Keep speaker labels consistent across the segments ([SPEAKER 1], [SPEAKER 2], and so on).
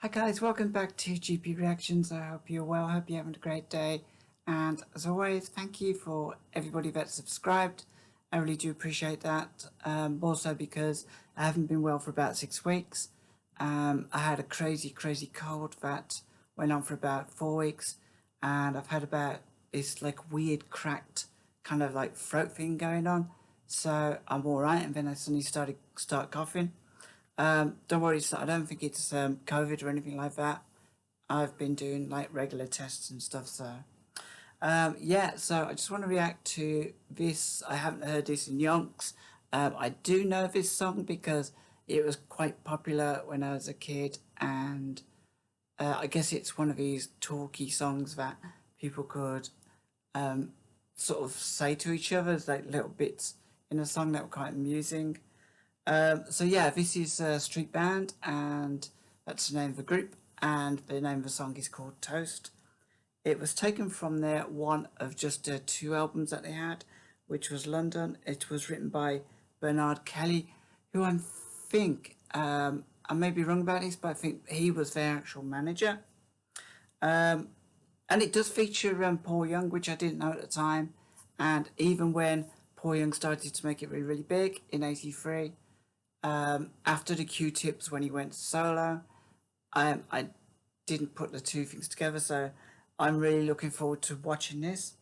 [SPEAKER 1] Hi guys, welcome back to GP Reactions. I hope you're well, I hope you're having a great day. And as always, thank you for everybody that's subscribed. I really do appreciate that. Also because I haven't been well for about 6 weeks. I had a crazy cold that went on for about 4 weeks. And I've had about this like weird cracked kind of like throat thing going on. So I'm alright, and then I suddenly start coughing. Don't worry, I don't think it's COVID or anything like that. I've been doing like regular tests and stuff, so yeah, so I just want to react to this. I haven't heard this in yonks. I do know this song because it was quite popular when I was a kid, and I guess it's one of these talky songs that people could sort of say to each other as like little bits in a song that were quite amusing. So yeah, this is Streetband, and that's the name of the group, and the name of the song is called Toast. It was taken from their one of just 2 albums that they had, which was London. It was written by Bernard Kelly, who I think, I may be wrong about this, but I think he was their actual manager. And it does feature Paul Young, which I didn't know at the time, and even when Paul Young started to make it really big in '83, after the Q-Tips when he went solo, I didn't put the 2 things together, so I'm really looking forward to watching this.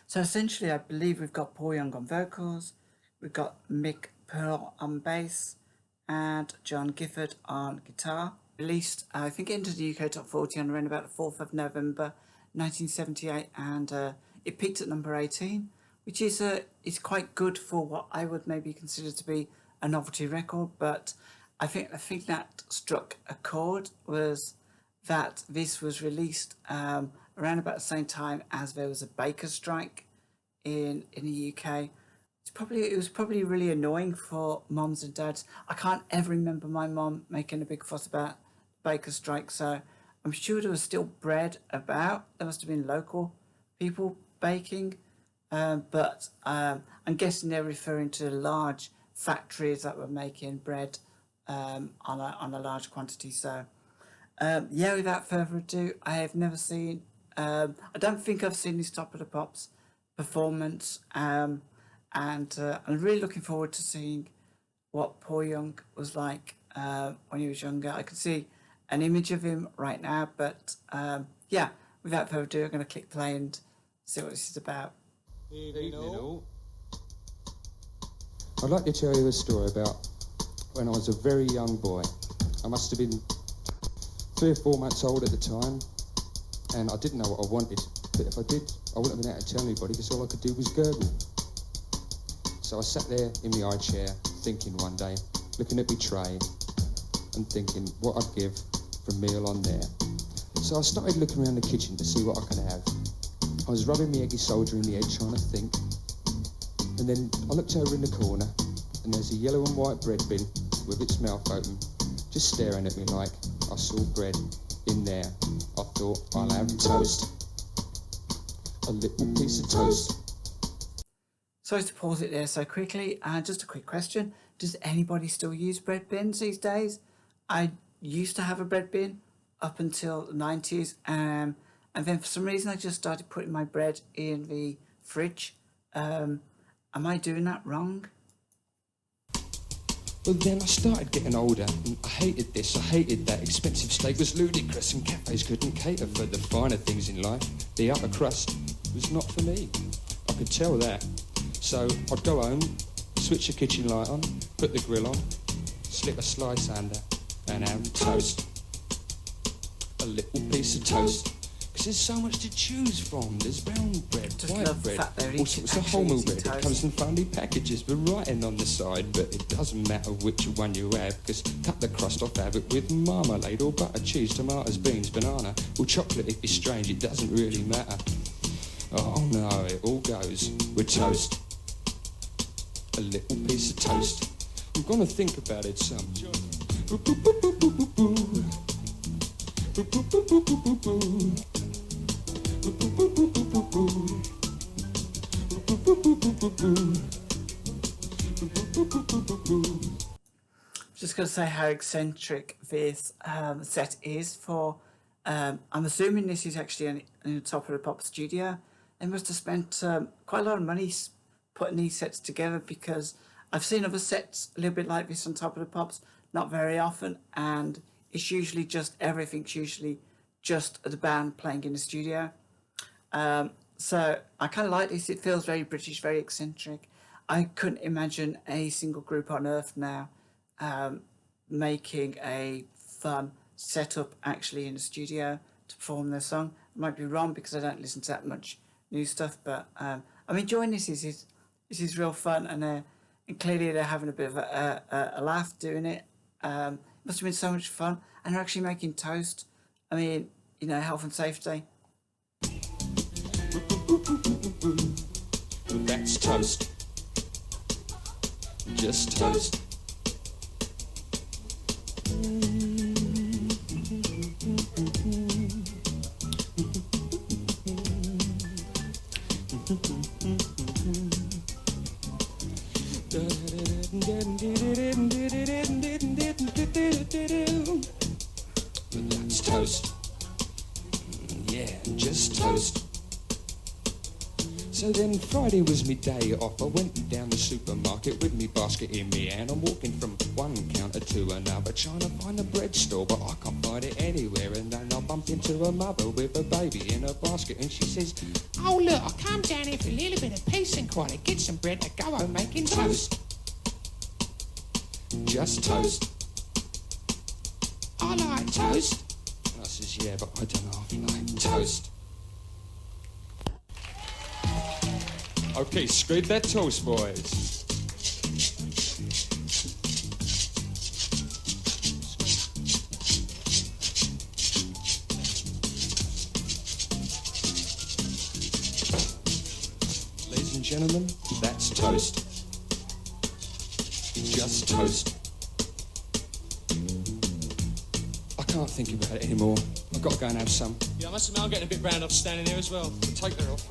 [SPEAKER 1] So essentially, I believe we've got Paul Young on vocals, we've got Mick Pearl on bass, and John Gifford on guitar. Released, I think, into the UK Top 40 on around about the 4th of November 1978, and it peaked at number 18, which is quite good for what I would maybe consider to be a novelty record. But I think that struck a chord was that this was released around about the same time as there was a baker strike in the UK. It was probably really annoying for moms and dads. I can't ever remember my mom making a big fuss about the baker strike, so I'm sure there was still bread about. There must have been local people baking, but I'm guessing they're referring to large factories that were making bread on a large quantity. So yeah, without further ado, I have never seen, I don't think I've seen this Top of the Pops performance, and I'm really looking forward to seeing what Paul Young was like when he was younger. I can see an image of him right now, but yeah, without further ado, I'm going to click play and see what this is about.
[SPEAKER 2] Evening all. I'd like to tell you a story about when I was a very young boy. I must have been 3 or 4 months old at the time, and I didn't know what I wanted, but if I did, I wouldn't have been able to tell anybody because all I could do was gurgle. So I sat there in my high chair thinking one day, looking at my tray and thinking what I'd give for a meal on there. So I started looking around the kitchen to see what I could have. I was rubbing my eggy soldier in the head trying to think, and then I looked over in the corner and there's a yellow and white bread bin with its mouth open, just staring at me like I saw bread in there. I thought, I'll have toast, a little piece of toast.
[SPEAKER 1] Sorry to pause it there so quickly. Just a quick question. Does anybody still use bread bins these days? I used to have a bread bin up until the 90s, and then for some reason I just started putting my bread in the fridge. Am I doing that wrong?
[SPEAKER 2] Well, then I started getting older, and I hated this, I hated that. Expensive steak was ludicrous, and cafes couldn't cater for the finer things in life. The upper crust was not for me. I could tell that. So I'd go home, switch the kitchen light on, put the grill on, slip a slice under, and have toast. A little piece of toast. Because there's so much to choose from. There's brown bread, white bread, all sorts of wholemeal bread. It comes in funny packages with writing on the side, but it doesn't matter which one you have, because cut the crust off, have it with marmalade or butter, cheese, tomatoes, beans, banana, or chocolate if it's strange, it doesn't really matter. Oh no, it all goes with toast. A little piece of toast. I'm gonna think about it some.
[SPEAKER 1] Just going to say how eccentric this set is for. I'm assuming this is actually in the Top of the Pop studio. They must have spent quite a lot of money putting these sets together, because I've seen other sets a little bit like this on Top of the Pops, not very often, and it's usually just everything's usually just the band playing in the studio. So I kind of like this. It feels very British, very eccentric. I couldn't imagine a single group on earth now making a fun setup actually in the studio to perform their song. I might be wrong because I don't listen to that much new stuff, but I'm enjoying this. This is real fun, and clearly they're having a bit of a laugh doing it. Must have been so much fun, and they're actually making toast. I mean, you know, health and safety.
[SPEAKER 2] That's toast. Just toast. That's toast. Yeah, just toast. So then Friday was me day off. I went down the supermarket with me basket in me hand. I'm walking from one counter to another, trying to find a bread store, but I can't find it anywhere. And then I bumped into a mother with a baby in her basket, and she says, "Oh look, I come down here for a little bit of peace and quiet, get some bread to go home making toast." Just toast. I like toast. And I says, "Yeah, but I don't half like toast." Okay, scrape that toast, boys. Ladies and gentlemen, that's toast. Just toast. I can't think about it anymore. I've got to go and have some.
[SPEAKER 3] Yeah, I must admit I'm getting a bit round off standing here as well.
[SPEAKER 2] Take that off.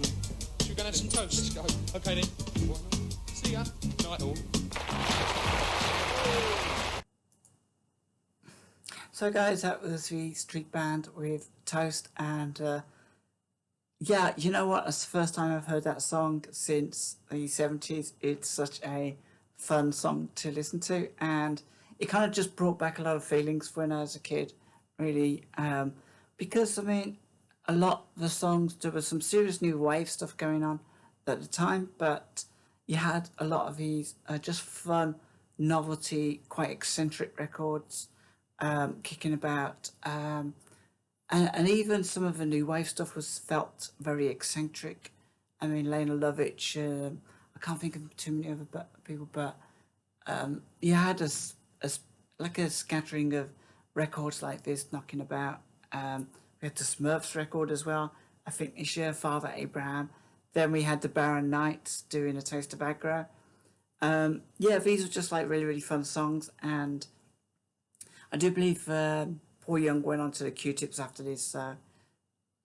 [SPEAKER 3] Should we go and have some toast?
[SPEAKER 2] Let's go.
[SPEAKER 3] Okay then. See ya. Night all.
[SPEAKER 1] So guys, that was the Streetband with Toast, and yeah, you know what? That's the first time I've heard that song since the 70s. It's such a fun song to listen to, and it kind of just brought back a lot of feelings when I was a kid, really, because I mean, a lot of the songs, there was some serious new wave stuff going on at the time, but you had a lot of these just fun, novelty, quite eccentric records kicking about, and even some of the new wave stuff was felt very eccentric. I mean, Lena Lovitch, I can't think of too many other people, but you had like a scattering of records like this knocking about. We had the Smurfs record as well, I think this year, Father Abraham. Then we had the Barron Knights doing A Taste of Aggro. Yeah, these were just like really, really fun songs. And I do believe Paul Young went on to the Q-Tips after this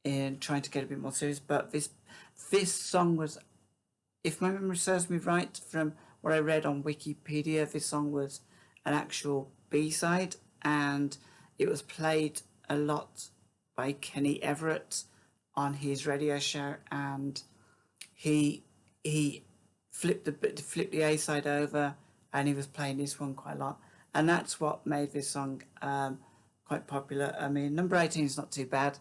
[SPEAKER 1] in trying to get a bit more serious. But this song was, if my memory serves me right, from what I read on Wikipedia, this song was an actual B-side, and it was played a lot by Kenny Everett on his radio show, and he flipped the A side over, and he was playing this one quite a lot, and that's what made this song quite popular. I mean, number 18 is not too bad.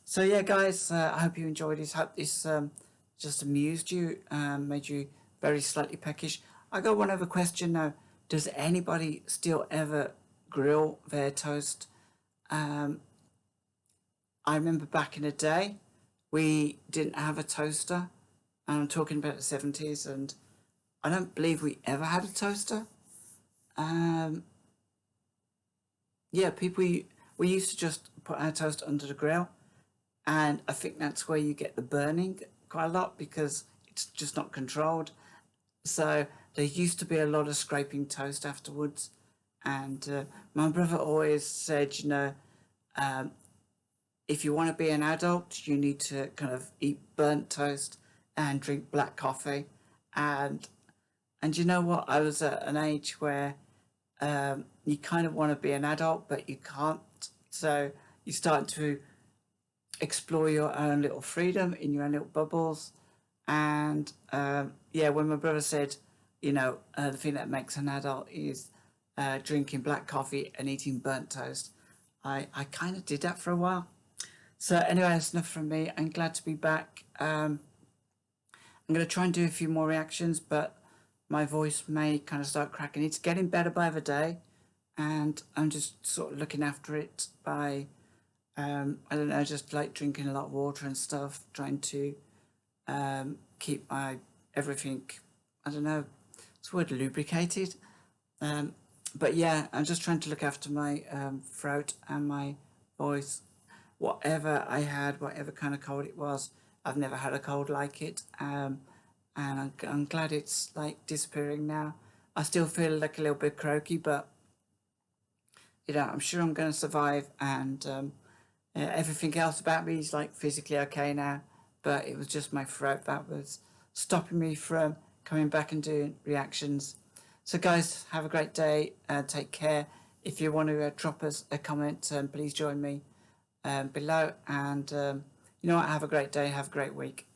[SPEAKER 1] So yeah, guys, I hope you enjoyed this. Hope this just amused you, made you very slightly peckish. I got one other question now. Does anybody still ever grill their toast? I remember back in the day, we didn't have a toaster, and I'm talking about the 70s, and I don't believe we ever had a toaster. Yeah, we used to just put our toast under the grill, and I think that's where you get the burning quite a lot, because it's just not controlled. So there used to be a lot of scraping toast afterwards, and my brother always said, you know, if you want to be an adult, you need to kind of eat burnt toast and drink black coffee. And you know what? I was at an age where you kind of want to be an adult, but you can't. So you start to explore your own little freedom in your own little bubbles. And yeah, when my brother said, you know, the thing that makes an adult is drinking black coffee and eating burnt toast, I kind of did that for a while. So anyway, that's enough from me. I'm glad to be back. I'm going to try and do a few more reactions, but my voice may kind of start cracking. It's getting better by the day, and I'm just sort of looking after it by, I don't know, just like drinking a lot of water and stuff, trying to keep my everything, I don't know, it's the word lubricated. But yeah, I'm just trying to look after my throat and my voice. Whatever I had, whatever kind of cold it was, I've never had a cold like it. And I'm glad it's like disappearing now. I still feel like a little bit croaky, but you know, I'm sure I'm going to survive. And everything else about me is like physically okay now. But it was just my throat that was stopping me from coming back and doing reactions. So guys, have a great day. Take care. If you want to drop us a comment, please join me below. And you know what? Have a great day. Have a great week.